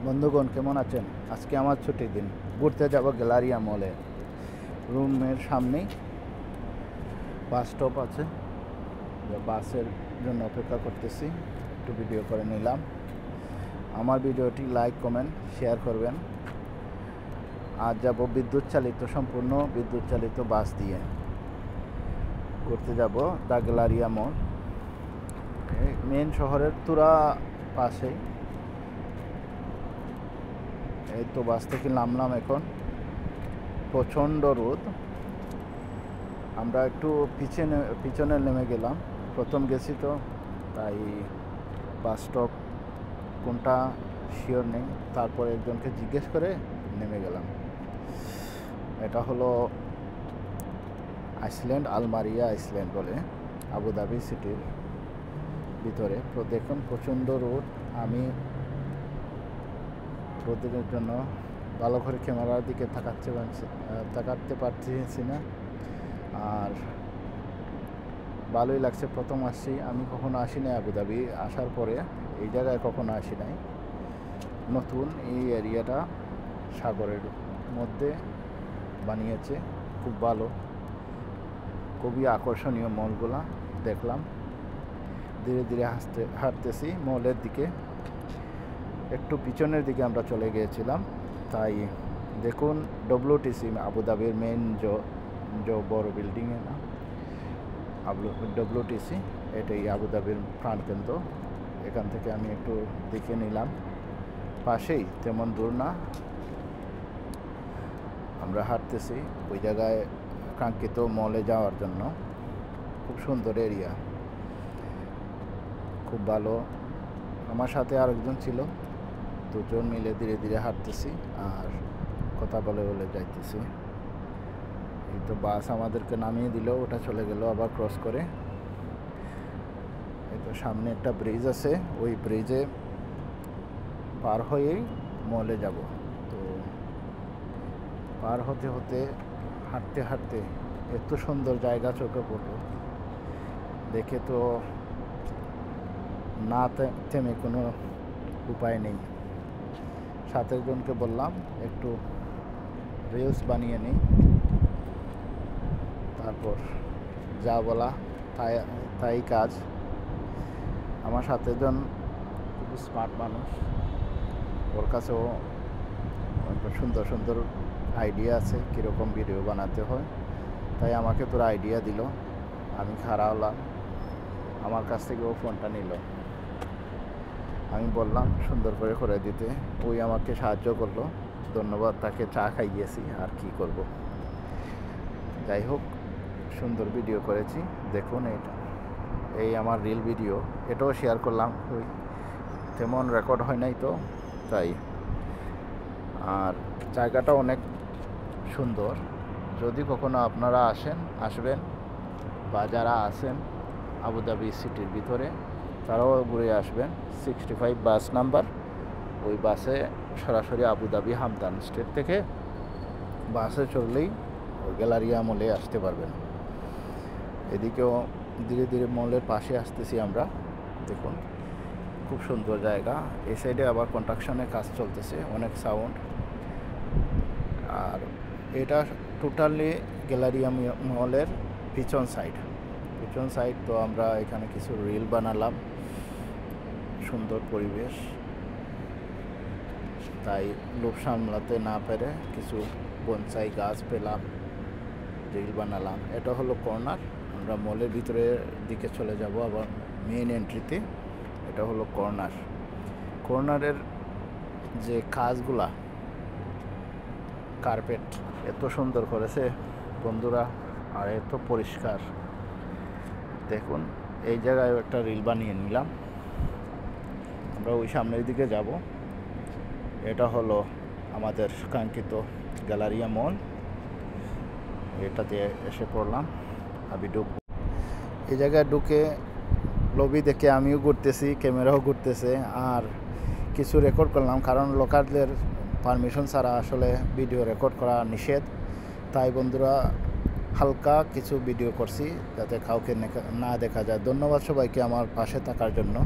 বন্ধুগণ কেমন আছেন? আজকে আমার ছুটির দিন, ঘুরতে যাব গ্যালারিয়া মলে। রুমের সামনেই বাস স্টপ আছে, বাসের জন্য অপেক্ষা করতেছি। একটু ভিডিও করে নিলাম। আমার ভিডিওটি লাইক কমেন্ট শেয়ার করবেন। আজ যাব সম্পূর্ণ বিদ্যুৎ চালিত বাস দিয়ে ঘুরতে যাব দ্য গ্যালারিয়া মল। মেন শহরের তুরা পাশেই। এই তো বাস থেকে নামলাম, এখন প্রচণ্ড রোদ। আমরা একটু পিছনে নেমে গেলাম, প্রথম গেছি তো, তাই বাস স্টপ কোনটা শিওর নেই। তারপরে একজনকে জিজ্ঞেস করে নেমে গেলাম। এটা হলো আইসল্যান্ড, আলমারিয়া আইসল্যান্ড বলে, আবুধাবি সিটির ভিতরে। তো দেখুন প্রচণ্ড রোদ। আমি রোদের জন্য ভালো করে ক্যামেরার দিকে তাকাতে পারছি না। আর ভালোই লাগছে, প্রথম আসছি। আমি কখনো আসি নাই আবুধাবি, আসার পরে এই জায়গায় কখনো আসি নাই। নতুন এই এরিয়াটা সাগরের মধ্যে বানিয়েছে, খুব ভালো, খুবই আকর্ষণীয় মলগুলা দেখলাম। ধীরে ধীরে হাঁটতেছি মলের দিকে। একটু পিছনের দিকে আমরা চলে গিয়েছিলাম। তাই দেখুন ডব্লিউটিসি আবুধাবির মেন যে বড় বিল্ডিংয়ে না, ডব্লিউটিসি, এটাই আবুধাবির প্রাণকেন্দ্র। এখান থেকে আমি একটু দেখে নিলাম, পাশেই, তেমন দূর না। আমরা হাঁটতেছি ওই জায়গায় কাঙ্ক্ষিত মলে যাওয়ার জন্য। খুব সুন্দর এরিয়া, খুব ভালো। আমার সাথে আরেকজন ছিল, দুজন মিলে ধীরে ধীরে হাঁটতেছি আর কথা বলে যাইতেছি। এই তো বাস আমাদেরকে নামিয়ে দিল, ওটা চলে গেল আবার ক্রস করে। এই তো সামনে একটা ব্রিজ আছে, ওই ব্রিজে পার হয়েই মলে যাব। তো পার হতে হতে হাঁটতে হাঁটতে এত সুন্দর জায়গা চোখে পড়ল, দেখে তো না থেমে কোনো উপায় নেই। সাথে জনকে বললাম একটু রিলস বানিয়ে নিই, তারপর যা বলা তাই কাজ। আমার সাথে জন খুব স্মার্ট মানুষ, ওর কাছেও সুন্দর সুন্দর আইডিয়া আছে কীরকম ভিডিও বানাতে হয়। তাই আমাকে তোর আইডিয়া দিল, আমি খাড়া হলাম, আমার কাছ থেকে ও ফোনটা নিল। আমি বললাম সুন্দর করে দিতে, ওই আমাকে সাহায্য করলো। ধন্যবাদ তাকে, চা খাইয়েছি, আর কি করব। যাই হোক, সুন্দর ভিডিও করেছি। দেখুন এই আমার রিল ভিডিও, এটাও শেয়ার করলাম। ওই তেমন রেকর্ড হয় নাই তো, তাই। আর জায়গাটা অনেক সুন্দর। যদি কখনো আপনারা আসবেন বা যারা আছেন আবুধাবি সিটির ভিতরে, তারাও ঘুরে আসবেন। 65 বাস নাম্বার, ওই বাসে সরাসরি আবুধাবি হামদান স্টেট থেকে বাসে চললেই ওই গ্যালারিয়া মলে আসতে পারবেন। এদিকেও ধীরে ধীরে মলের পাশে আসতেছি আমরা। দেখুন খুব সুন্দর জায়গা। এই সাইডে আবার কনস্ট্রাকশনের কাজ চলতেছে, অনেক সাউন্ড। আর এটা টোটালি গ্যালারিয়া মলের পিছন সাইড। তো আমরা এখানে কিছু রিল বানালাম, সুন্দর পরিবেশ, তাই লোভ সামলাতে না পেরে কিছু বনসাই গাছ পেলাম, রিল বানালাম। এটা হলো কর্নার। আমরা মলের ভিতরের দিকে চলে যাব আবার মেইন এন্ট্রিতে। এটা হলো কর্নারের যে কাজগুলা, কার্পেট এত সুন্দর করেছে বন্ধুরা, আর এত পরিষ্কার। দেখুন এই জায়গায় একটা রিল বানিয়ে নিলাম। আমরা ওই সামনের দিকে যাব। এটা হলো আমাদের কাঙ্ক্ষিত গ্যালারিয়া মল। এটাতে এসে পড়লাম। আমি ঢুকবো। এই জায়গায় ঢুকে লবি দেখে আমিও ঘুরতেছি, ক্যামেরাও ঘুরতেছে, আর কিছু রেকর্ড করলাম, কারণ লোকালদের পারমিশন ছাড়া আসলে ভিডিও রেকর্ড করা নিষেধ। তাই বন্ধুরা হালকা কিছু ভিডিও করছি, যাতে কাউকে না দেখা যায়। ধন্যবাদ সবাইকে আমার পাশে থাকার জন্য।